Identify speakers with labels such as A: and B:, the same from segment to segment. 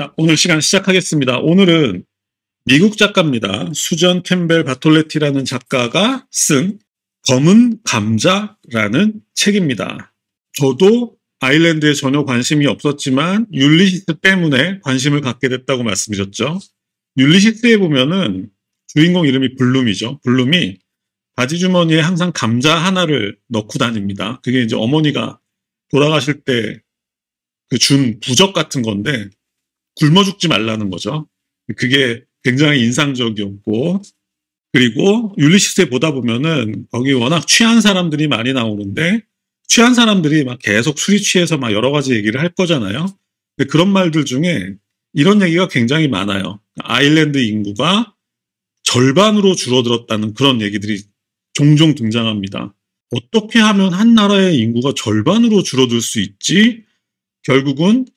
A: 자, 오늘 시간 시작하겠습니다. 오늘은 미국 작가입니다. 수전 캠벨 바톨레티라는 작가가 쓴 검은 감자라는 책입니다. 저도 아일랜드에 전혀 관심이 없었지만 율리시스 때문에 관심을 갖게 됐다고 말씀드렸죠. 율리시스에 보면은 주인공 이름이 블룸이죠. 블룸이 바지 주머니에 항상 감자 하나를 넣고 다닙니다. 그게 이제 어머니가 돌아가실 때 그 준 부적 같은 건데 굶어 죽지 말라는 거죠. 그게 굉장히 인상적이었고, 그리고 율리시스에 보다 보면은 거기 워낙 취한 사람들이 많이 나오는데 취한 사람들이 막 계속 술이 취해서 막 여러 가지 얘기를 할 거잖아요. 근데 그런 말들 중에 이런 얘기가 굉장히 많아요. 아일랜드 인구가 절반으로 줄어들었다는 그런 얘기들이 종종 등장합니다. 어떻게 하면 한 나라의 인구가 절반으로 줄어들 수 있지? 결국은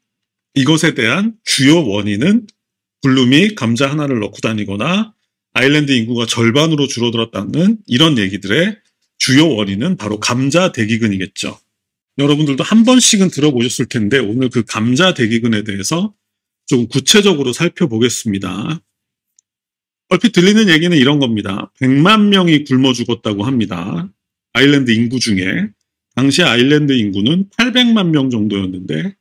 A: 이것에 대한 주요 원인은 블룸이 감자 하나를 넣고 다니거나 아일랜드 인구가 절반으로 줄어들었다는 이런 얘기들의 주요 원인은 바로 감자 대기근이겠죠. 여러분들도 한 번씩은 들어보셨을 텐데 오늘 그 감자 대기근에 대해서 좀 구체적으로 살펴보겠습니다. 얼핏 들리는 얘기는 이런 겁니다. 100만 명이 굶어 죽었다고 합니다. 아일랜드 인구 중에. 당시 아일랜드 인구는 800만 명 정도였는데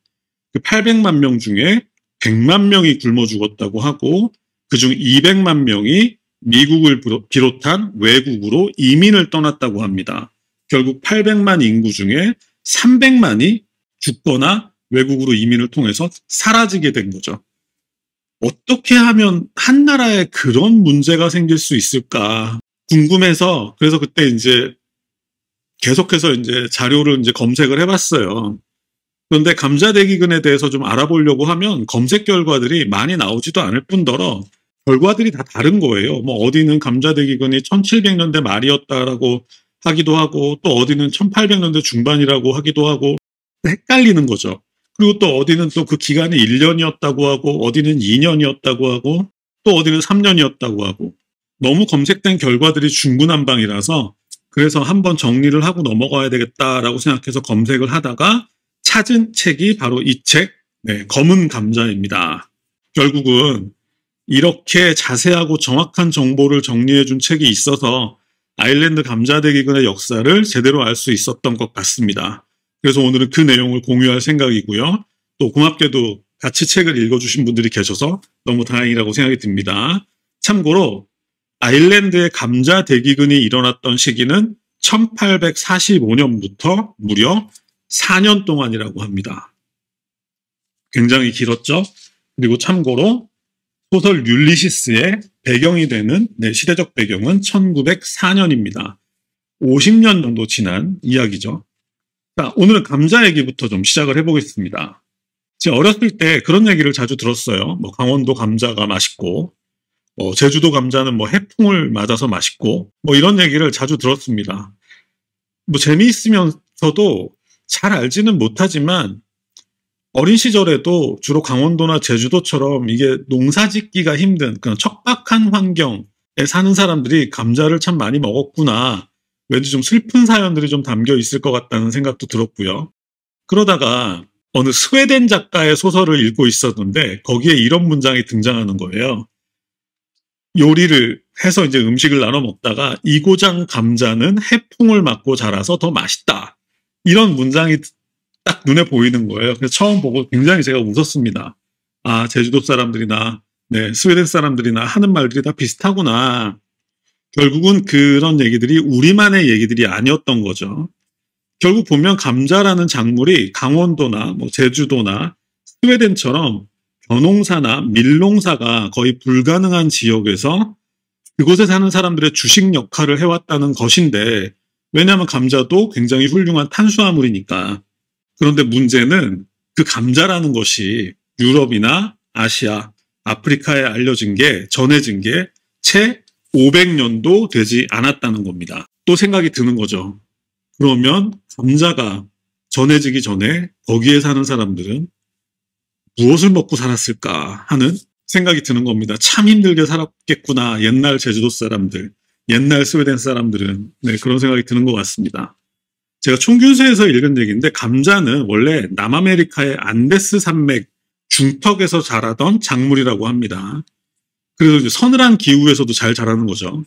A: 그 800만 명 중에 100만 명이 굶어 죽었다고 하고 그중 200만 명이 미국을 비롯한 외국으로 이민을 떠났다고 합니다. 결국 800만 인구 중에 300만이 죽거나 외국으로 이민을 통해서 사라지게 된 거죠. 어떻게 하면 한 나라에 그런 문제가 생길 수 있을까 궁금해서 그래서 그때 이제 계속해서 이제 자료를 이제 검색을 해봤어요. 그런데 감자대기근에 대해서 좀 알아보려고 하면 검색 결과들이 많이 나오지도 않을 뿐더러 결과들이 다 다른 거예요. 뭐 어디는 감자대기근이 1700년대 말이었다라고 하기도 하고 또 어디는 1800년대 중반이라고 하기도 하고 헷갈리는 거죠. 그리고 또 어디는 또 그 기간이 1년이었다고 하고 어디는 2년이었다고 하고 또 어디는 3년이었다고 하고 너무 검색된 결과들이 중구난방이라서 그래서 한번 정리를 하고 넘어가야 되겠다라고 생각해서 검색을 하다가 찾은 책이 바로 이 책, 검은 감자입니다. 결국은 이렇게 자세하고 정확한 정보를 정리해준 책이 있어서 아일랜드 감자대기근의 역사를 제대로 알 수 있었던 것 같습니다. 그래서 오늘은 그 내용을 공유할 생각이고요. 또 고맙게도 같이 책을 읽어주신 분들이 계셔서 너무 다행이라고 생각이 듭니다. 참고로 아일랜드의 감자대기근이 일어났던 시기는 1845년부터 무려 4년 동안이라고 합니다. 굉장히 길었죠? 그리고 참고로 소설 율리시스의 배경이 되는 시대적 배경은 1904년입니다. 50년 정도 지난 이야기죠. 자, 오늘은 감자 얘기부터 좀 시작을 해보겠습니다. 제가 어렸을 때 그런 얘기를 자주 들었어요. 뭐 강원도 감자가 맛있고 제주도 감자는 뭐 해풍을 맞아서 맛있고 뭐 이런 얘기를 자주 들었습니다. 뭐 재미있으면서도 잘 알지는 못하지만 어린 시절에도 주로 강원도나 제주도처럼 이게 농사 짓기가 힘든 그런 척박한 환경에 사는 사람들이 감자를 참 많이 먹었구나. 왠지 좀 슬픈 사연들이 좀 담겨 있을 것 같다는 생각도 들었고요. 그러다가 어느 스웨덴 작가의 소설을 읽고 있었는데 거기에 이런 문장이 등장하는 거예요. 요리를 해서 이제 음식을 나눠 먹다가 이고장 감자는 해풍을 맞고 자라서 더 맛있다. 이런 문장이 딱 눈에 보이는 거예요. 그래서 처음 보고 굉장히 제가 웃었습니다. 아, 제주도 사람들이나 스웨덴 사람들이나 하는 말들이 다 비슷하구나. 결국은 그런 얘기들이 우리만의 얘기들이 아니었던 거죠. 결국 보면 감자라는 작물이 강원도나 뭐 제주도나 스웨덴처럼 벼농사나 밀농사가 거의 불가능한 지역에서 그곳에 사는 사람들의 주식 역할을 해왔다는 것인데 왜냐하면 감자도 굉장히 훌륭한 탄수화물이니까. 그런데 문제는 그 감자라는 것이 유럽이나 아시아, 아프리카에 전해진 게 채 500년도 되지 않았다는 겁니다. 또 생각이 드는 거죠. 그러면 감자가 전해지기 전에 거기에 사는 사람들은 무엇을 먹고 살았을까 하는 생각이 드는 겁니다. 참 힘들게 살았겠구나. 옛날 제주도 사람들, 옛날 스웨덴 사람들은 그런 생각이 드는 것 같습니다. 제가 총균세에서 읽은 얘기인데 감자는 원래 남아메리카의 안데스 산맥 중턱에서 자라던 작물이라고 합니다. 그래서 이제 서늘한 기후에서도 잘 자라는 거죠.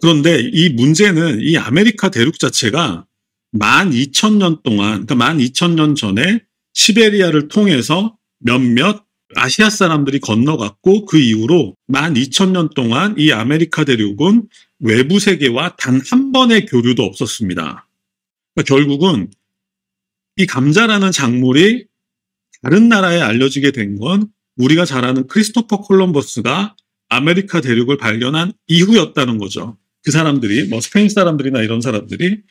A: 그런데 이 문제는 이 아메리카 대륙 자체가 12,000년 동안, 그러니까 12,000년 전에 시베리아를 통해서 몇몇 아시아 사람들이 건너갔고 그 이후로 12,000년 동안 이 아메리카 대륙은 외부 세계와 단 한 번의 교류도 없었습니다. 그러니까 결국은 이 감자라는 작물이 다른 나라에 알려지게 된 건 우리가 잘 아는 크리스토퍼 콜럼버스가 아메리카 대륙을 발견한 이후였다는 거죠. 그 사람들이, 뭐 스페인 사람들이나 이런 사람들이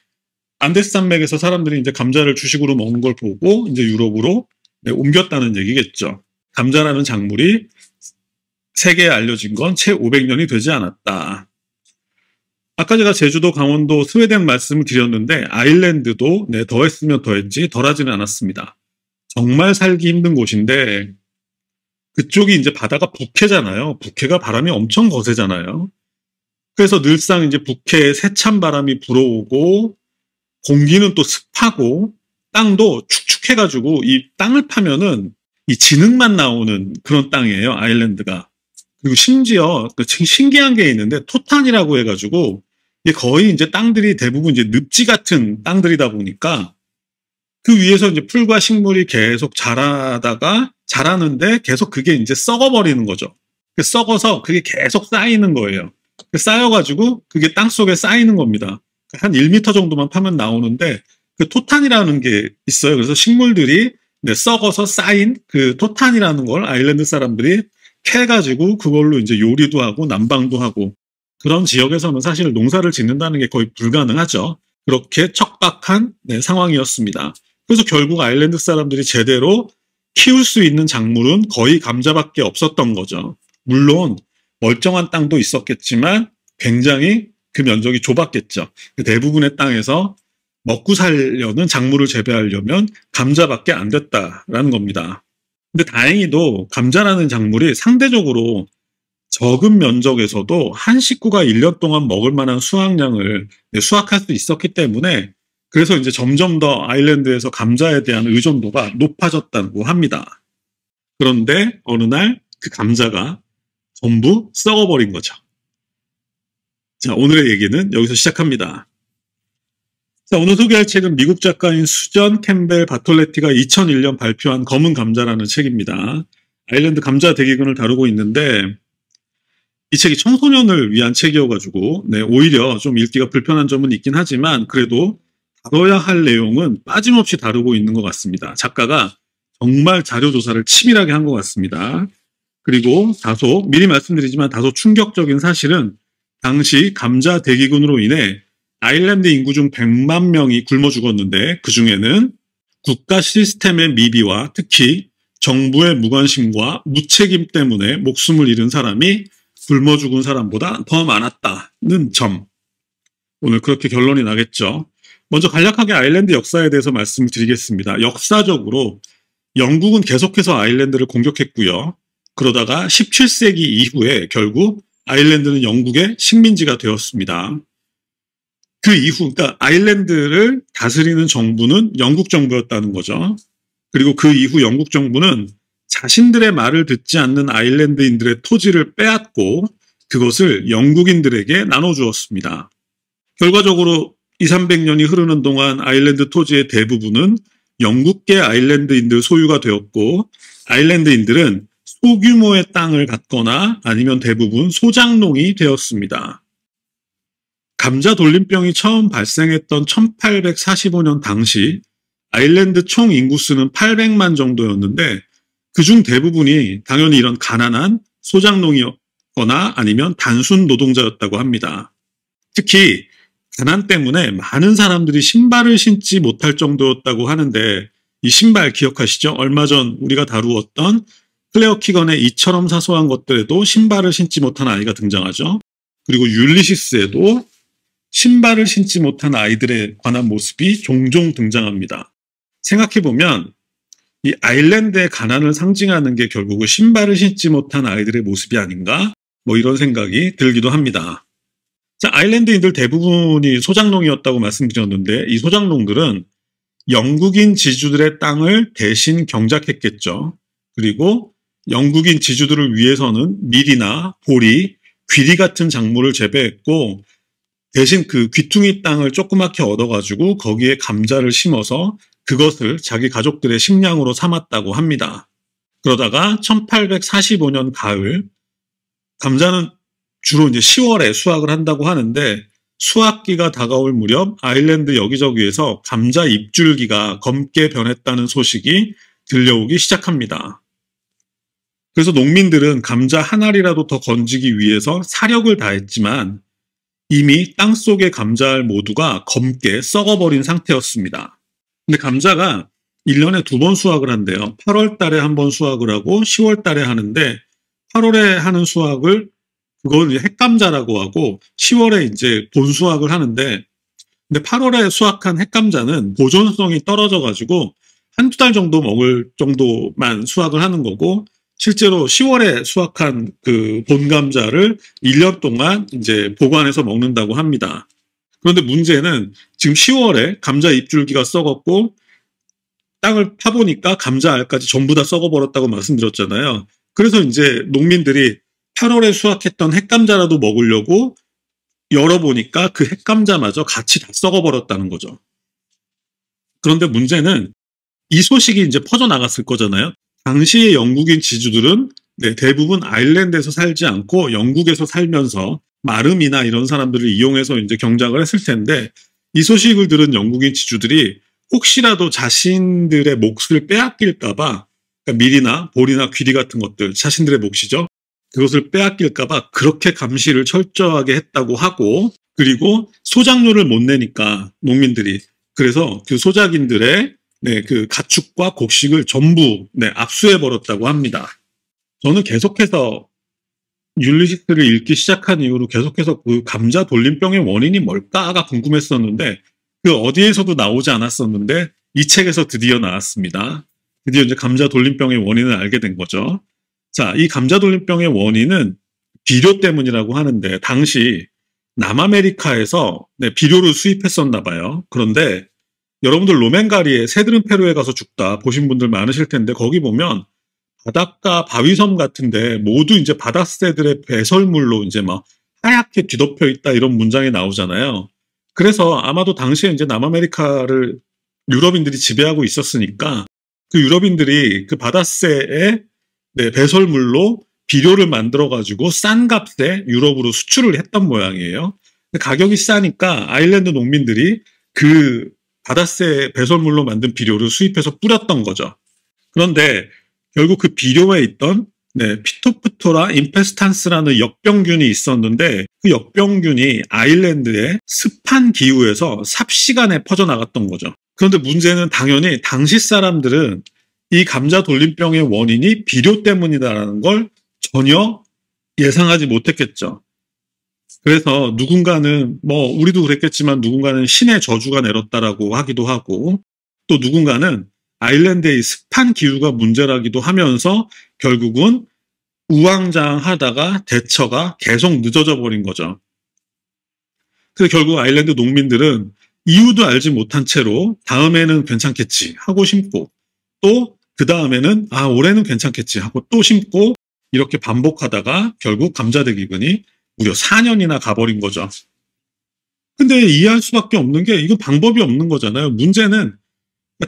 A: 안데스 산맥에서 사람들이 이제 감자를 주식으로 먹는 걸 보고 이제 유럽으로 옮겼다는 얘기겠죠. 감자라는 작물이 세계에 알려진 건 채 500년이 되지 않았다. 아까 제가 제주도, 강원도, 스웨덴 말씀을 드렸는데 아일랜드도 더했으면 더했지 덜하지는 않았습니다. 정말 살기 힘든 곳인데 그쪽이 이제 바다가 북해잖아요. 북해가 바람이 엄청 거세잖아요. 그래서 늘상 이제 북해에 세찬 바람이 불어오고 공기는 또 습하고 땅도 축축해가지고 이 땅을 파면은 이 진흙만 나오는 그런 땅이에요. 아일랜드가. 그리고 심지어 신기한 게 있는데 토탄이라고 해가지고 이게 거의 이제 땅들이 대부분 이제 늪지 같은 땅들이다 보니까 그 위에서 이제 풀과 식물이 계속 자라는데 계속 그게 이제 썩어버리는 거죠. 썩어서 그게 계속 쌓이는 거예요. 쌓여가지고 그게 땅 속에 쌓이는 겁니다. 한 1m 정도만 파면 나오는데 그 토탄이라는 게 있어요. 그래서 식물들이 썩어서 쌓인 그 토탄이라는 걸 아일랜드 사람들이 캐가지고 그걸로 이제 요리도 하고 난방도 하고 그런 지역에서는 사실 농사를 짓는다는 게 거의 불가능하죠. 그렇게 척박한 상황이었습니다. 그래서 결국 아일랜드 사람들이 제대로 키울 수 있는 작물은 거의 감자밖에 없었던 거죠. 물론 멀쩡한 땅도 있었겠지만 굉장히 그 면적이 좁았겠죠. 대부분의 땅에서 먹고 살려는 작물을 재배하려면 감자밖에 안 됐다라는 겁니다. 근데 다행히도 감자라는 작물이 상대적으로 적은 면적에서도 한 식구가 1년 동안 먹을 만한 수확량을 수확할 수 있었기 때문에 그래서 이제 점점 더 아일랜드에서 감자에 대한 의존도가 높아졌다고 합니다. 그런데 어느 날 그 감자가 전부 썩어버린 거죠. 자, 오늘의 얘기는 여기서 시작합니다. 자, 오늘 소개할 책은 미국 작가인 수전 캠벨 바톨레티가 2001년 발표한 검은 감자라는 책입니다. 아일랜드 감자 대기근을 다루고 있는데 이 책이 청소년을 위한 책이어가지고 오히려 좀 읽기가 불편한 점은 있긴 하지만 그래도 다뤄야 할 내용은 빠짐없이 다루고 있는 것 같습니다. 작가가 정말 자료조사를 치밀하게 한 것 같습니다. 그리고 미리 말씀드리지만 다소 충격적인 사실은 당시 감자 대기근으로 인해 아일랜드 인구 중 100만 명이 굶어 죽었는데 그 중에는 국가 시스템의 미비와 특히 정부의 무관심과 무책임 때문에 목숨을 잃은 사람이 굶어 죽은 사람보다 더 많았다는 점. 오늘 그렇게 결론이 나겠죠. 먼저 간략하게 아일랜드 역사에 대해서 말씀드리겠습니다. 역사적으로 영국은 계속해서 아일랜드를 공격했고요. 그러다가 17세기 이후에 결국 아일랜드는 영국의 식민지가 되었습니다. 그 이후, 그러니까 아일랜드를 다스리는 정부는 영국 정부였다는 거죠. 그리고 그 이후 영국 정부는 자신들의 말을 듣지 않는 아일랜드인들의 토지를 빼앗고 그것을 영국인들에게 나눠주었습니다. 결과적으로 200~300년이 흐르는 동안 아일랜드 토지의 대부분은 영국계 아일랜드인들 소유가 되었고 아일랜드인들은 소규모의 땅을 갖거나 아니면 대부분 소작농이 되었습니다. 감자 돌림병이 처음 발생했던 1845년 당시 아일랜드 총 인구수는 800만 정도였는데 그중 대부분이 당연히 이런 가난한 소작농이었거나 아니면 단순 노동자였다고 합니다. 특히 가난 때문에 많은 사람들이 신발을 신지 못할 정도였다고 하는데 이 신발 기억하시죠? 얼마 전 우리가 다루었던 클레어 키건의 이처럼 사소한 것들에도 신발을 신지 못한 아이가 등장하죠. 그리고 율리시스에도 신발을 신지 못한 아이들에 관한 모습이 종종 등장합니다. 생각해보면 이 아일랜드의 가난을 상징하는 게 결국은 신발을 신지 못한 아이들의 모습이 아닌가? 뭐 이런 생각이 들기도 합니다. 자, 아일랜드인들 대부분이 소작농이었다고 말씀드렸는데 이 소작농들은 영국인 지주들의 땅을 대신 경작했겠죠. 그리고 영국인 지주들을 위해서는 밀이나 보리, 귀리 같은 작물을 재배했고 대신 그 귀퉁이 땅을 조그맣게 얻어가지고 거기에 감자를 심어서 그것을 자기 가족들의 식량으로 삼았다고 합니다. 그러다가 1845년 가을, 감자는 주로 이제 10월에 수확을 한다고 하는데 수확기가 다가올 무렵 아일랜드 여기저기에서 감자 잎줄기가 검게 변했다는 소식이 들려오기 시작합니다. 그래서 농민들은 감자 한 알이라도 더 건지기 위해서 사력을 다했지만 이미 땅속의 감자알 모두가 검게 썩어버린 상태였습니다. 근데 감자가 1년에 2번 수확을 한대요. 8월 달에 한 번 수확을 하고 10월 달에 하는데 8월에 하는 수확을 그걸 이제 핵감자라고 하고 10월에 이제 본 수확을 하는데 근데 8월에 수확한 핵감자는 보존성이 떨어져 가지고 한두 달 정도 먹을 정도만 수확을 하는 거고 실제로 10월에 수확한 그 본감자를 1년 동안 이제 보관해서 먹는다고 합니다. 그런데 문제는 지금 10월에 감자 잎줄기가 썩었고 땅을 파보니까 감자 알까지 전부 다 썩어버렸다고 말씀드렸잖아요. 그래서 이제 농민들이 8월에 수확했던 핵감자라도 먹으려고 열어보니까 그 핵감자마저 같이 다 썩어버렸다는 거죠. 그런데 문제는 이 소식이 이제 퍼져나갔을 거잖아요. 당시의 영국인 지주들은 대부분 아일랜드에서 살지 않고 영국에서 살면서 마름이나 이런 사람들을 이용해서 이제 경작을 했을 텐데 이 소식을 들은 영국인 지주들이 혹시라도 자신들의 몫을 빼앗길까봐 그러니까 밀이나 보리나 귀리 같은 것들 자신들의 몫이죠. 그것을 빼앗길까봐 그렇게 감시를 철저하게 했다고 하고 그리고 소작료를 못 내니까 농민들이 그래서 그 소작인들의 그 가축과 곡식을 전부 압수해버렸다고 합니다. 저는 계속해서 율리시스를 읽기 시작한 이후로 계속해서 그 감자 돌림병의 원인이 뭘까가 궁금했었는데 그 어디에서도 나오지 않았었는데 이 책에서 드디어 나왔습니다. 드디어 이제 감자 돌림병의 원인을 알게 된 거죠. 자, 이 감자 돌림병의 원인은 비료 때문이라고 하는데 당시 남아메리카에서 비료를 수입했었나 봐요. 그런데 여러분들 로맨가리에 새들은 페루에 가서 죽다 보신 분들 많으실 텐데 거기 보면 바닷가 바위섬 같은데 모두 이제 바다새들의 배설물로 이제 막 하얗게 뒤덮여 있다 이런 문장이 나오잖아요. 그래서 아마도 당시에 이제 남아메리카를 유럽인들이 지배하고 있었으니까 그 유럽인들이 그 바다새의 배설물로 비료를 만들어가지고 싼 값에 유럽으로 수출을 했던 모양이에요. 근데 가격이 싸니까 아일랜드 농민들이 그 바다새 배설물로 만든 비료를 수입해서 뿌렸던 거죠. 그런데 결국 그 비료에 있던 피토프토라 인페스탄스라는 역병균이 있었는데 그 역병균이 아일랜드의 습한 기후에서 삽시간에 퍼져나갔던 거죠. 그런데 문제는 당연히 당시 사람들은 이 감자 돌림병의 원인이 비료 때문이다라는 걸 전혀 예상하지 못했겠죠. 그래서 누군가는 우리도 그랬겠지만 누군가는 신의 저주가 내렸다라고 하기도 하고 또 누군가는 아일랜드의 습한 기후가 문제라기도 하면서 결국은 우왕좌왕하다가 대처가 계속 늦어져 버린 거죠. 그래서 결국 아일랜드 농민들은 이유도 알지 못한 채로 다음에는 괜찮겠지 하고 심고 또 그 다음에는 올해는 괜찮겠지 하고 또 심고 이렇게 반복하다가 결국 감자대기근이 무려 4년이나 가버린 거죠. 근데 이해할 수밖에 없는 게 이건 방법이 없는 거잖아요. 문제는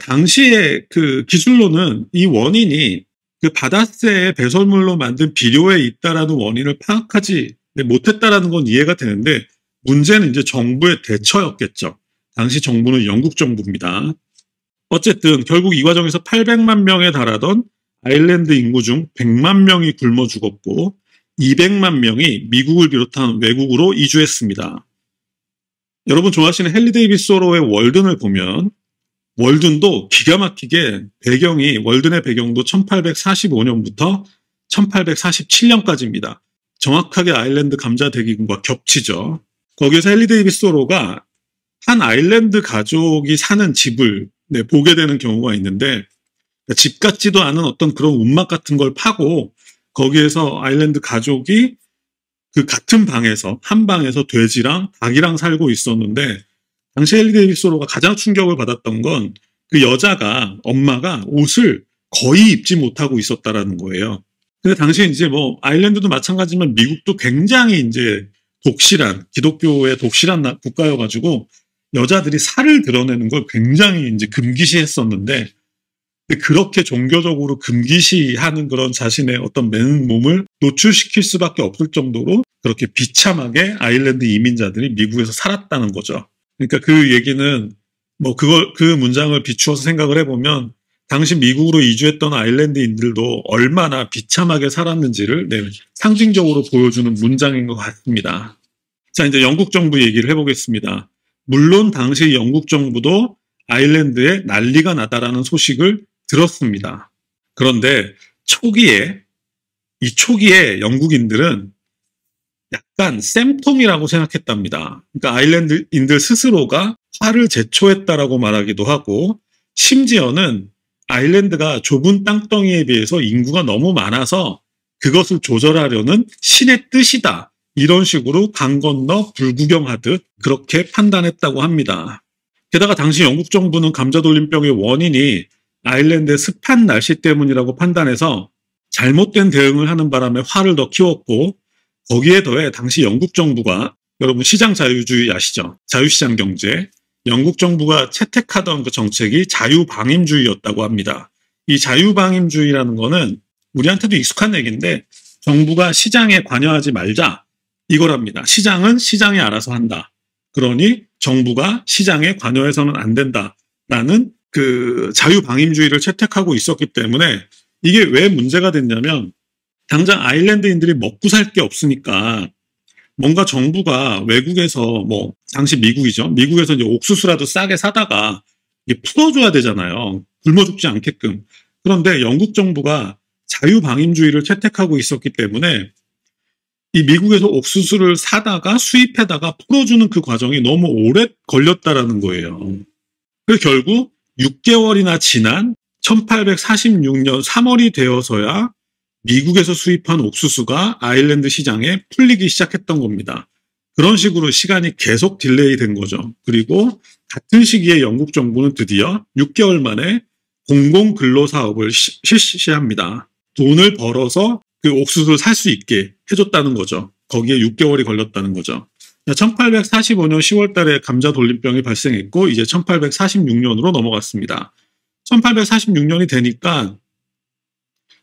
A: 당시의 그 기술로는 이 원인이 그 바다새의 배설물로 만든 비료에 있다라는 원인을 파악하지 못했다라는 건 이해가 되는데 문제는 이제 정부의 대처였겠죠. 당시 정부는 영국 정부입니다. 어쨌든 결국 이 과정에서 800만 명에 달하던 아일랜드 인구 중 100만 명이 굶어 죽었고 200만 명이 미국을 비롯한 외국으로 이주했습니다. 여러분 좋아하시는 헨리 데이비스 소로의 월든을 보면 월든도 기가 막히게 월든의 배경도 1845년부터 1847년까지입니다. 정확하게 아일랜드 감자대기근과 겹치죠. 거기에서 헨리 데이비스 소로가 한 아일랜드 가족이 사는 집을 보게 되는 경우가 있는데 집 같지도 않은 어떤 그런 움막 같은 걸 파고 거기에서 아일랜드 가족이 그 같은 방에서 한 방에서 돼지랑 닭이랑 살고 있었는데 당시 헨리 데이비스 소로가 가장 충격을 받았던 건 그 엄마가 옷을 거의 입지 못하고 있었다라는 거예요. 근데 당시에 이제 뭐 아일랜드도 마찬가지지만 미국도 굉장히 이제 독실한 기독교의 독실한 국가여가지고 여자들이 살을 드러내는 걸 굉장히 이제 금기시했었는데 그렇게 종교적으로 금기시하는 그런 자신의 어떤 맨몸을 노출시킬 수밖에 없을 정도로 그렇게 비참하게 아일랜드 이민자들이 미국에서 살았다는 거죠. 그러니까 그 얘기는 뭐 그 문장을 비추어서 생각을 해보면 당시 미국으로 이주했던 아일랜드인들도 얼마나 비참하게 살았는지를 상징적으로 보여주는 문장인 것 같습니다. 자, 이제 영국 정부 얘기를 해보겠습니다. 물론 당시 영국 정부도 아일랜드에 난리가 나다라는 소식을 들었습니다. 그런데 초기에 영국인들은 약간 쌤통이라고 생각했답니다. 그러니까 아일랜드인들 스스로가 화를 제초했다라고 말하기도 하고 심지어는 아일랜드가 좁은 땅덩이에 비해서 인구가 너무 많아서 그것을 조절하려는 신의 뜻이다. 이런 식으로 강 건너 불구경하듯 그렇게 판단했다고 합니다. 게다가 당시 영국 정부는 감자돌림병의 원인이 아일랜드의 습한 날씨 때문이라고 판단해서 잘못된 대응을 하는 바람에 화를 더 키웠고 거기에 더해 당시 영국 정부가 여러분 시장 자유주의 아시죠? 자유시장 경제. 영국 정부가 채택하던 그 정책이 자유방임주의였다고 합니다. 이 자유방임주의라는 거는 우리한테도 익숙한 얘기인데 정부가 시장에 관여하지 말자 이거랍니다. 시장은 시장이 알아서 한다. 그러니 정부가 시장에 관여해서는 안 된다라는 그 자유방임주의를 채택하고 있었기 때문에 이게 왜 문제가 됐냐면 당장 아일랜드인들이 먹고 살 게 없으니까 뭔가 정부가 외국에서 뭐 당시 미국이죠. 미국에서 이제 옥수수라도 싸게 사다가 이게 풀어줘야 되잖아요. 굶어 죽지 않게끔. 그런데 영국 정부가 자유방임주의를 채택하고 있었기 때문에 이 미국에서 옥수수를 사다가 수입해다가 풀어주는 그 과정이 너무 오래 걸렸다라는 거예요. 그래서 결국 6개월이나 지난 1846년 3월이 되어서야 미국에서 수입한 옥수수가 아일랜드 시장에 풀리기 시작했던 겁니다. 그런 식으로 시간이 계속 딜레이 된 거죠. 그리고 같은 시기에 영국 정부는 드디어 6개월 만에 공공근로사업을 실시합니다. 돈을 벌어서 그 옥수수를 살 수 있게 해줬다는 거죠. 거기에 6개월이 걸렸다는 거죠. 1845년 10월 달에 감자 돌림병이 발생했고 이제 1846년으로 넘어갔습니다. 1846년이 되니까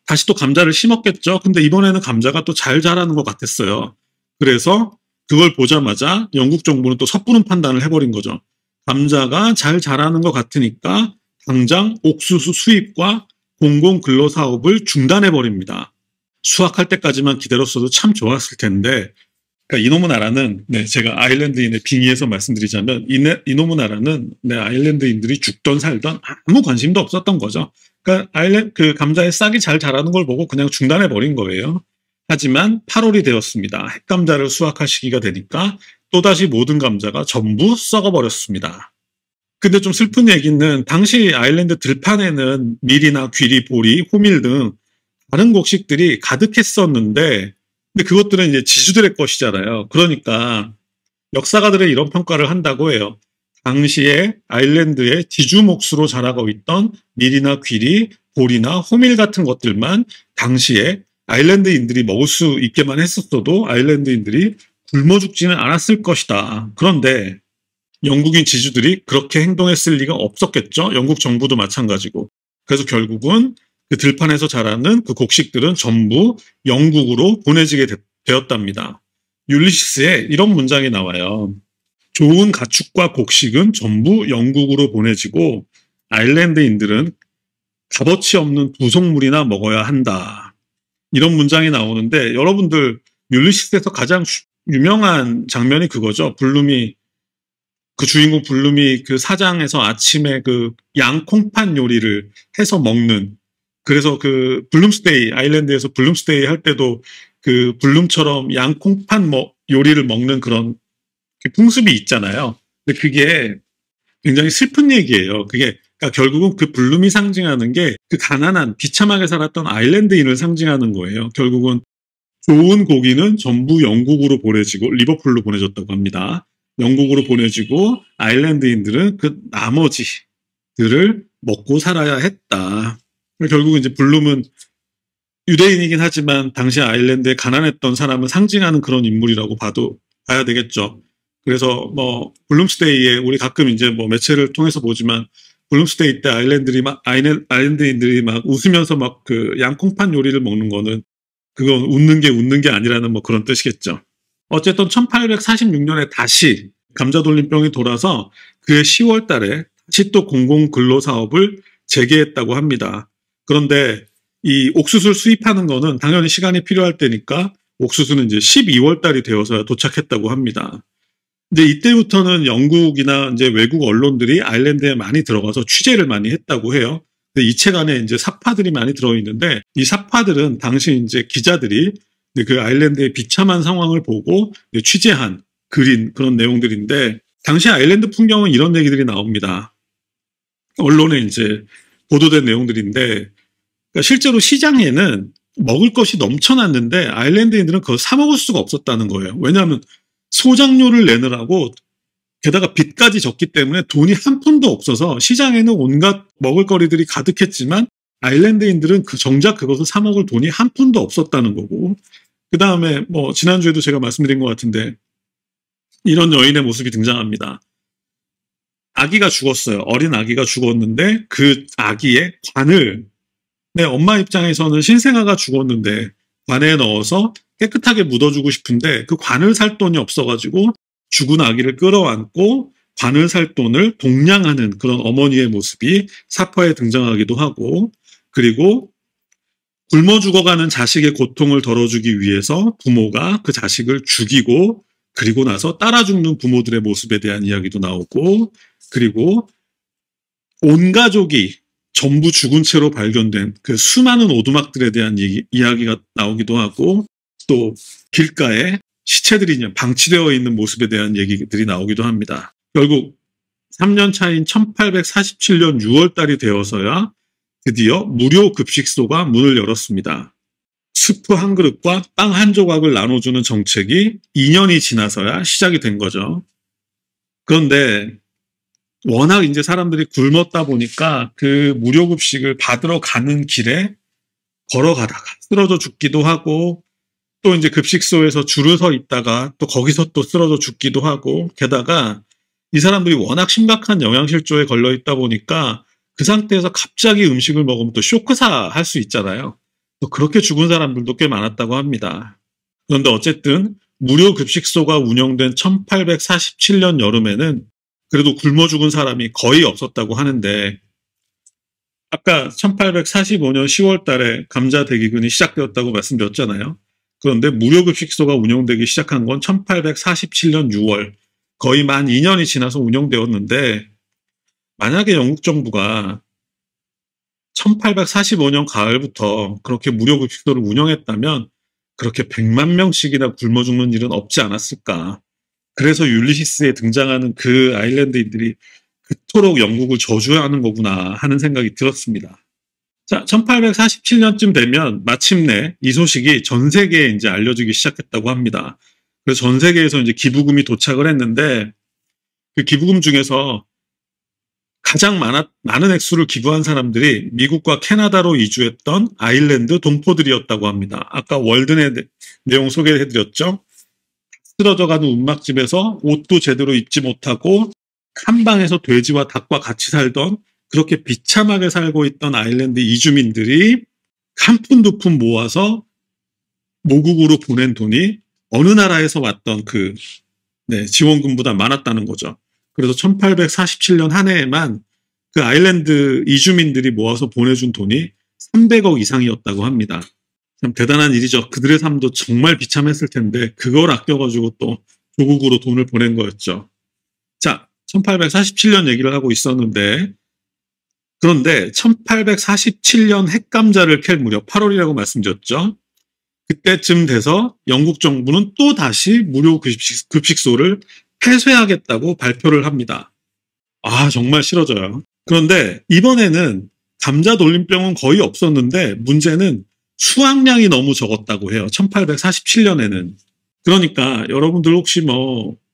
A: 다시 또 감자를 심었겠죠. 근데 이번에는 감자가 또 잘 자라는 것 같았어요. 그래서 그걸 보자마자 영국 정부는 또 섣부른 판단을 해버린 거죠. 감자가 잘 자라는 것 같으니까 당장 옥수수 수입과 공공근로사업을 중단해버립니다. 수확할 때까지만 기다렸어도 참 좋았을 텐데 그러니까 이놈의 나라는 제가 아일랜드인의 빙의해서 말씀드리자면 이놈의 나라는 아일랜드인들이 죽던 살던 아무 관심도 없었던 거죠. 그러니까 그 감자에 싹이 잘 자라는 걸 보고 그냥 중단해버린 거예요. 하지만 8월이 되었습니다. 핵감자를 수확할 시기가 되니까 또다시 모든 감자가 전부 썩어버렸습니다. 근데 좀 슬픈 얘기는 당시 아일랜드 들판에는 밀이나 귀리, 보리, 호밀 등 다른 곡식들이 가득했었는데 근데 그것들은 이제 지주들의 것이잖아요. 그러니까 역사가들의 이런 평가를 한다고 해요. 당시에 아일랜드의 지주 몫으로 자라고 있던 밀이나 귀리, 보리나 호밀 같은 것들만 당시에 아일랜드인들이 먹을 수 있게만 했었어도 아일랜드인들이 굶어 죽지는 않았을 것이다. 그런데 영국인 지주들이 그렇게 행동했을 리가 없었겠죠. 영국 정부도 마찬가지고. 그래서 결국은 그 들판에서 자라는 그 곡식들은 전부 영국으로 보내지게 되었답니다. 율리시스에 이런 문장이 나와요. 좋은 가축과 곡식은 전부 영국으로 보내지고 아일랜드인들은 값어치 없는 부속물이나 먹어야 한다. 이런 문장이 나오는데 여러분들 율리시스에서 가장 유명한 장면이 그거죠. 그 주인공 블룸이 그 사장에서 아침에 그 양콩판 요리를 해서 먹는 그래서 그 블룸스테이 아일랜드에서 블룸스테이 할 때도 그 블룸처럼 양콩판 요리를 먹는 그런 풍습이 있잖아요. 근데 그게 굉장히 슬픈 얘기예요. 그러니까 결국은 그 블룸이 상징하는 게 그 가난한 비참하게 살았던 아일랜드인을 상징하는 거예요. 결국은 좋은 고기는 전부 영국으로 보내지고 리버풀로 보내졌다고 합니다. 영국으로 보내지고 아일랜드인들은 그 나머지들을 먹고 살아야 했다. 결국 이제 블룸은 유대인이긴 하지만 당시 아일랜드에 가난했던 사람을 상징하는 그런 인물이라고 봐야 되겠죠. 그래서 뭐 블룸스데이에 우리 가끔 이제 뭐 매체를 통해서 보지만 블룸스데이 때 아일랜드인들이 막 웃으면서 막 그 양콩판 요리를 먹는 거는 그건 웃는 게 아니라는 뭐 그런 뜻이겠죠. 어쨌든 1846년에 다시 감자돌림병이 돌아서 그해 10월 달에 다시 또 공공근로사업을 재개했다고 합니다. 그런데 이 옥수수를 수입하는 거는 당연히 시간이 필요할 때니까 옥수수는 이제 12월 달이 되어서야 도착했다고 합니다. 이제 이때부터는 영국이나 이제 외국 언론들이 아일랜드에 많이 들어가서 취재를 많이 했다고 해요. 근데 이 책 안에 이제 사파들이 많이 들어있는데 이 사파들은 당시 이제 기자들이 그 아일랜드의 비참한 상황을 보고 취재한 그린 그런 내용들인데 당시 아일랜드 풍경은 이런 얘기들이 나옵니다. 언론에 이제 보도된 내용들인데 그러니까 실제로 시장에는 먹을 것이 넘쳐났는데 아일랜드인들은 그걸 사 먹을 수가 없었다는 거예요. 왜냐하면 소장료를 내느라고 게다가 빚까지 졌기 때문에 돈이 한 푼도 없어서 시장에는 온갖 먹을거리들이 가득했지만 아일랜드인들은 정작 그것을 사 먹을 돈이 한 푼도 없었다는 거고 그 다음에 뭐 지난주에도 제가 말씀드린 것 같은데 이런 여인의 모습이 등장합니다. 아기가 죽었어요. 어린 아기가 죽었는데 그 아기의 관을 엄마 입장에서는 신생아가 죽었는데 관에 넣어서 깨끗하게 묻어주고 싶은데 그 관을 살 돈이 없어가지고 죽은 아기를 끌어안고 관을 살 돈을 동냥하는 그런 어머니의 모습이 사파에 등장하기도 하고 그리고 굶어 죽어가는 자식의 고통을 덜어주기 위해서 부모가 그 자식을 죽이고 그리고 나서 따라 죽는 부모들의 모습에 대한 이야기도 나오고 그리고 온 가족이 전부 죽은 채로 발견된 그 수많은 오두막들에 대한 이야기가 나오기도 하고 또 길가에 시체들이 방치되어 있는 모습에 대한 얘기들이 나오기도 합니다. 결국 3년 차인 1847년 6월 달이 되어서야 드디어 무료 급식소가 문을 열었습니다. 스프 한 그릇과 빵 한 조각을 나눠주는 정책이 2년이 지나서야 시작이 된 거죠. 그런데 워낙 이제 사람들이 굶었다 보니까 그 무료 급식을 받으러 가는 길에 걸어가다가 쓰러져 죽기도 하고 또 이제 급식소에서 줄을 서 있다가 또 거기서 또 쓰러져 죽기도 하고 게다가 이 사람들이 워낙 심각한 영양실조에 걸려 있다 보니까 그 상태에서 갑자기 음식을 먹으면 또 쇼크사 할 수 있잖아요. 또 그렇게 죽은 사람들도 꽤 많았다고 합니다. 그런데 어쨌든 무료 급식소가 운영된 1847년 여름에는 그래도 굶어 죽은 사람이 거의 없었다고 하는데 아까 1845년 10월 달에 감자 대기근이 시작되었다고 말씀드렸잖아요. 그런데 무료 급식소가 운영되기 시작한 건 1847년 6월 거의 만 2년이 지나서 운영되었는데 만약에 영국 정부가 1845년 가을부터 그렇게 무료 급식소를 운영했다면 그렇게 100만 명씩이나 굶어 죽는 일은 없지 않았을까. 그래서 율리시스에 등장하는 그 아일랜드인들이 그토록 영국을 저주하는 거구나 하는 생각이 들었습니다. 자, 1847년쯤 되면 마침내 이 소식이 전 세계에 이제 알려지기 시작했다고 합니다. 그래서 전 세계에서 이제 기부금이 도착을 했는데 그 기부금 중에서 가장 많은 액수를 기부한 사람들이 미국과 캐나다로 이주했던 아일랜드 동포들이었다고 합니다. 아까 월든의 내용 소개해드렸죠. 쓰러져가는 움막집에서 옷도 제대로 입지 못하고 한방에서 돼지와 닭과 같이 살던 그렇게 비참하게 살고 있던 아일랜드 이주민들이 한 푼 두 푼 모아서 모국으로 보낸 돈이 어느 나라에서 왔던 그 지원금보다 많았다는 거죠. 그래서 1847년 한 해에만 그 아일랜드 이주민들이 모아서 보내준 돈이 300억 이상이었다고 합니다. 참 대단한 일이죠. 그들의 삶도 정말 비참했을 텐데 그걸 아껴가지고 또 조국으로 돈을 보낸 거였죠. 자, 1847년 얘기를 하고 있었는데 그런데 1847년 핵감자를 캘 무렵 8월이라고 말씀드렸죠. 그때쯤 돼서 영국 정부는 또 다시 무료 급식소를 폐쇄하겠다고 발표를 합니다. 아, 정말 싫어져요. 그런데 이번에는 감자 돌림병은 거의 없었는데 문제는 수확량이 너무 적었다고 해요. 1847년에는. 그러니까 여러분들 혹시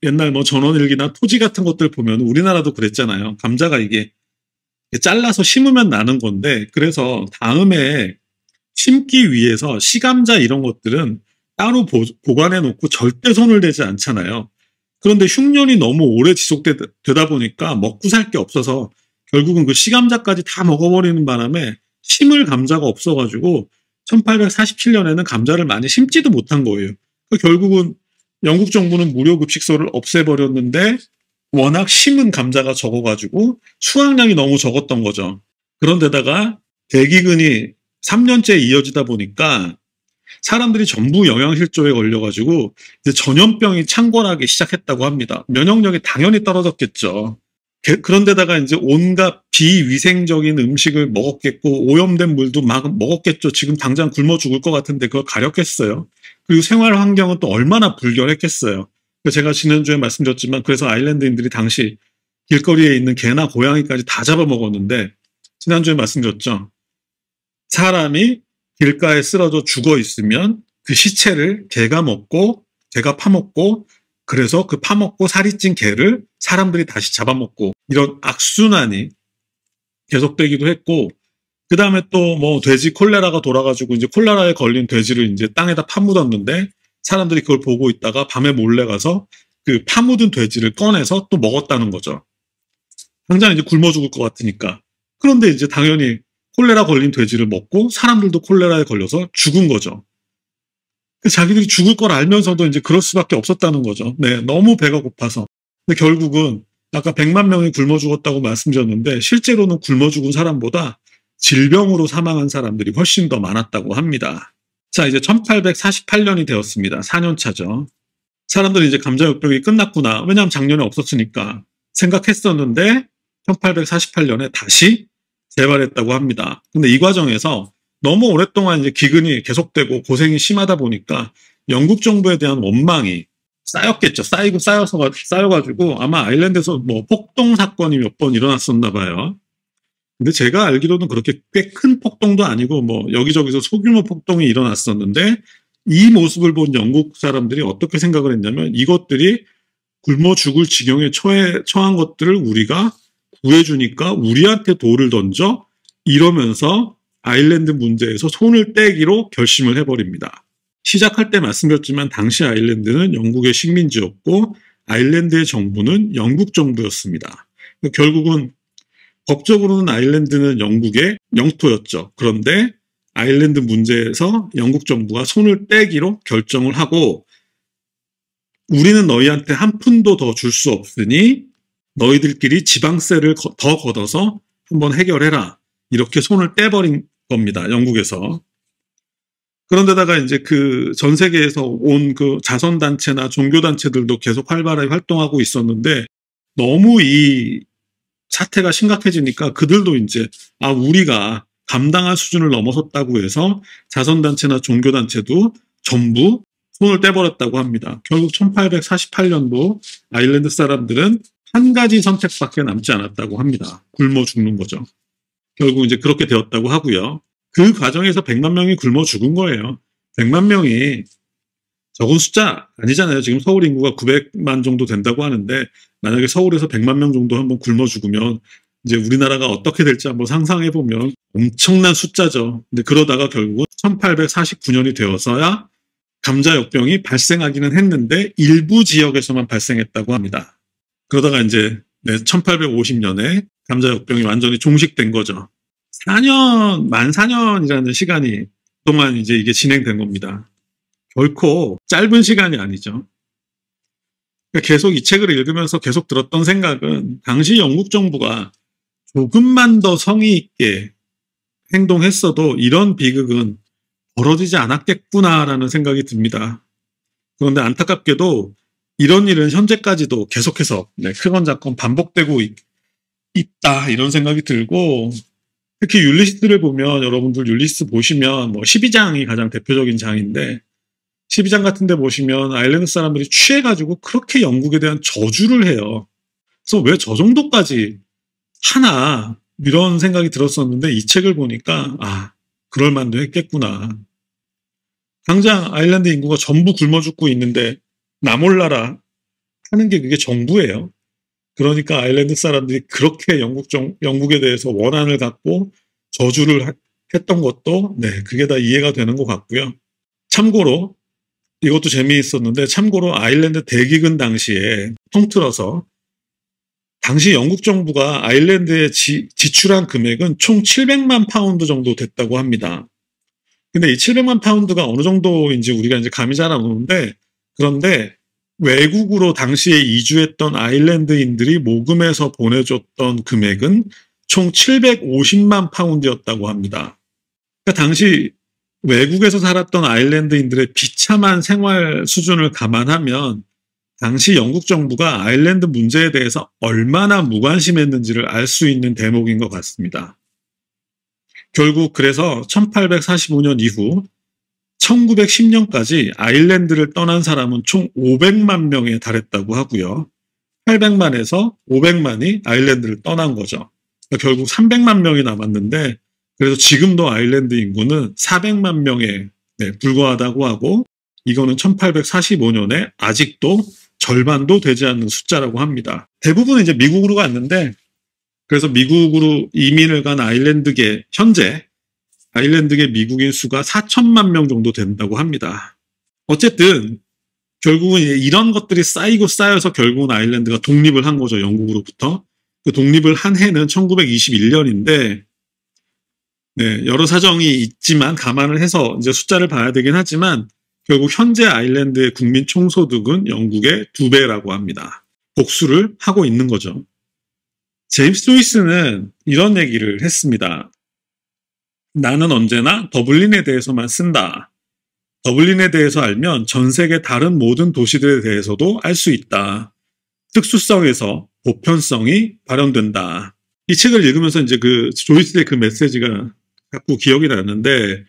A: 옛날 전원일기나 토지 같은 것들 보면 우리나라도 그랬잖아요. 감자가 이게 잘라서 심으면 나는 건데, 그래서 다음에 심기 위해서 시감자 이런 것들은 따로 보관해 놓고 절대 손을 대지 않잖아요. 그런데 흉년이 너무 오래 지속되다 보니까 먹고 살 게 없어서 결국은 그 시감자까지 다 먹어버리는 바람에 심을 감자가 없어가지고 1847년에는 감자를 많이 심지도 못한 거예요. 결국은 영국 정부는 무료급식소를 없애버렸는데 워낙 심은 감자가 적어가지고 수확량이 너무 적었던 거죠. 그런데다가 대기근이 3년째 이어지다 보니까 사람들이 전부 영양실조에 걸려가지고 이제 전염병이 창궐하기 시작했다고 합니다. 면역력이 당연히 떨어졌겠죠. 그런데다가 이제 온갖 비위생적인 음식을 먹었겠고 오염된 물도 막 먹었겠죠. 지금 당장 굶어 죽을 것 같은데 그걸 가렸겠어요. 그리고 생활 환경은 또 얼마나 불결했겠어요. 제가 지난주에 말씀드렸지만 그래서 아일랜드인들이 당시 길거리에 있는 개나 고양이까지 다 잡아먹었는데 지난주에 말씀드렸죠. 사람이 길가에 쓰러져 죽어 있으면 그 시체를 개가 파먹고 그래서 그 파먹고 살이 찐 개를 사람들이 다시 잡아먹고 이런 악순환이 계속되기도 했고 그 다음에 또 뭐 돼지 콜레라가 돌아가지고 이제 콜레라에 걸린 돼지를 이제 땅에다 파묻었는데 사람들이 그걸 보고 있다가 밤에 몰래 가서 그 파묻은 돼지를 꺼내서 또 먹었다는 거죠. 당장 이제 굶어 죽을 것 같으니까. 그런데 이제 당연히 콜레라 걸린 돼지를 먹고 사람들도 콜레라에 걸려서 죽은 거죠. 자기들이 죽을 걸 알면서도 이제 그럴 수밖에 없었다는 거죠. 네, 너무 배가 고파서. 근데 결국은 아까 100만 명이 굶어 죽었다고 말씀드렸는데 실제로는 굶어 죽은 사람보다 질병으로 사망한 사람들이 훨씬 더 많았다고 합니다. 자, 이제 1848년이 되었습니다. 4년 차죠. 사람들이 이제 감자역병이 끝났구나. 왜냐하면 작년에 없었으니까 생각했었는데 1848년에 다시 재발했다고 합니다. 근데 이 과정에서 너무 오랫동안 이제 기근이 계속되고 고생이 심하다 보니까 영국 정부에 대한 원망이 쌓였겠죠. 쌓여가지고 아마 아일랜드에서 뭐 폭동 사건이 몇 번 일어났었나 봐요. 근데 제가 알기로는 그렇게 꽤 큰 폭동도 아니고 뭐 여기저기서 소규모 폭동이 일어났었는데 이 모습을 본 영국 사람들이 어떻게 생각을 했냐면 이것들이 굶어 죽을 지경에 처한 것들을 우리가 구해주니까 우리한테 돌을 던져 이러면서 아일랜드 문제에서 손을 떼기로 결심을 해버립니다. 시작할 때 말씀드렸지만 당시 아일랜드는 영국의 식민지였고 아일랜드의 정부는 영국 정부였습니다. 결국은 법적으로는 아일랜드는 영국의 영토였죠. 그런데 아일랜드 문제에서 영국 정부가 손을 떼기로 결정을 하고 우리는 너희한테 한 푼도 더 줄 수 없으니 너희들끼리 지방세를 더 걷어서 한번 해결해라. 이렇게 손을 떼버린 겁니다. 영국에서. 그런데다가 이제 그 전 세계에서 온 그 자선단체나 종교단체들도 계속 활발하게 활동하고 있었는데 너무 이 사태가 심각해지니까 그들도 이제 우리가 감당할 수준을 넘어섰다고 해서 자선단체나 종교단체도 전부 손을 떼버렸다고 합니다. 결국 1848년도 아일랜드 사람들은 한 가지 선택밖에 남지 않았다고 합니다. 굶어 죽는 거죠. 결국 이제 그렇게 되었다고 하고요. 그 과정에서 100만 명이 굶어 죽은 거예요. 100만 명이 적은 숫자 아니잖아요. 지금 서울 인구가 900만 정도 된다고 하는데 만약에 서울에서 100만 명 정도 한번 굶어 죽으면 이제 우리나라가 어떻게 될지 한번 상상해 보면 엄청난 숫자죠. 근데 그러다가 결국은 1849년이 되어서야 감자역병이 발생하기는 했는데 일부 지역에서만 발생했다고 합니다. 그러다가 이제 1850년에 감자역병이 완전히 종식된 거죠. 14년이라는 시간이 동안 이제 이게 진행된 겁니다. 결코 짧은 시간이 아니죠. 계속 이 책을 읽으면서 계속 들었던 생각은 당시 영국 정부가 조금만 더 성의 있게 행동했어도 이런 비극은 벌어지지 않았겠구나라는 생각이 듭니다. 그런데 안타깝게도 이런 일은 현재까지도 계속해서 크건 작건 반복되고 있다 이런 생각이 들고 특히 율리시스를 보면 여러분들 율리시스 보시면 뭐 12장이 가장 대표적인 장인데 12장 같은 데 보시면 아일랜드 사람들이 취해가지고 그렇게 영국에 대한 저주를 해요. 그래서 왜 저 정도까지 하나 이런 생각이 들었었는데 이 책을 보니까 그럴 만도 했겠구나. 당장 아일랜드 인구가 전부 굶어 죽고 있는데 나 몰라라 하는 게 그게 정부예요. 그러니까 아일랜드 사람들이 그렇게 영국에 대해서 원한을 갖고 저주를 했던 것도, 네, 그게 다 이해가 되는 것 같고요. 참고로, 이것도 재미있었는데, 참고로 아일랜드 대기근 당시에 통틀어서, 당시 영국 정부가 아일랜드에 지출한 금액은 총 700만 파운드 정도 됐다고 합니다. 근데 이 700만 파운드가 어느 정도인지 우리가 이제 감이 잘 안 오는데, 그런데 외국으로 당시에 이주했던 아일랜드인들이 모금해서 보내줬던 금액은 총 750만 파운드였다고 합니다. 그러니까 당시 외국에서 살았던 아일랜드인들의 비참한 생활 수준을 감안하면 당시 영국 정부가 아일랜드 문제에 대해서 얼마나 무관심했는지를 알 수 있는 대목인 것 같습니다. 결국 그래서 1845년 이후 1910년까지 아일랜드를 떠난 사람은 총 500만 명에 달했다고 하고요. 800만에서 500만이 아일랜드를 떠난 거죠. 그러니까 결국 300만 명이 남았는데 그래서 지금도 아일랜드 인구는 400만 명에 불과하다고 하고 이거는 1845년에 아직도 절반도 되지 않는 숫자라고 합니다. 대부분은 이제 미국으로 갔는데 그래서 미국으로 이민을 간 현재 아일랜드계 미국인 수가 4천만 명 정도 된다고 합니다. 어쨌든 결국은 이런 것들이 쌓이고 쌓여서 결국은 아일랜드가 독립을 한 거죠. 영국으로부터. 그 독립을 한 해는 1921년인데 네, 여러 사정이 있지만 감안을 해서 이제 숫자를 봐야 되긴 하지만 결국 현재 아일랜드의 국민 총소득은 영국의 2배라고 합니다. 복수를 하고 있는 거죠. 제임스 조이스는 이런 얘기를 했습니다. 나는 언제나 더블린에 대해서만 쓴다. 더블린에 대해서 알면 전 세계 다른 모든 도시들에 대해서도 알 수 있다. 특수성에서 보편성이 발현된다. 이 책을 읽으면서 이제 조이스의 그 메시지가 자꾸 기억이 나는데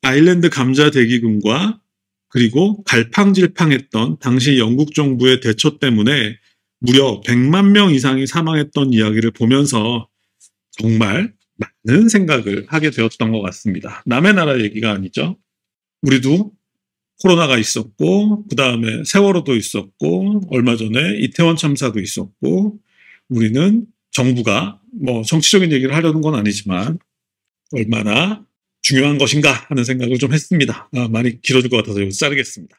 A: 아일랜드 감자 대기근과 그리고 갈팡질팡했던 당시 영국 정부의 대처 때문에 무려 100만 명 이상이 사망했던 이야기를 보면서 정말 많은 생각을 하게 되었던 것 같습니다. 남의 나라 얘기가 아니죠. 우리도 코로나가 있었고 그 다음에 세월호도 있었고 얼마 전에 이태원 참사도 있었고 우리는 정부가 정치적인 얘기를 하려는 건 아니지만 얼마나 중요한 것인가 하는 생각을 좀 했습니다. 많이 길어질 것 같아서 여기서 자르겠습니다.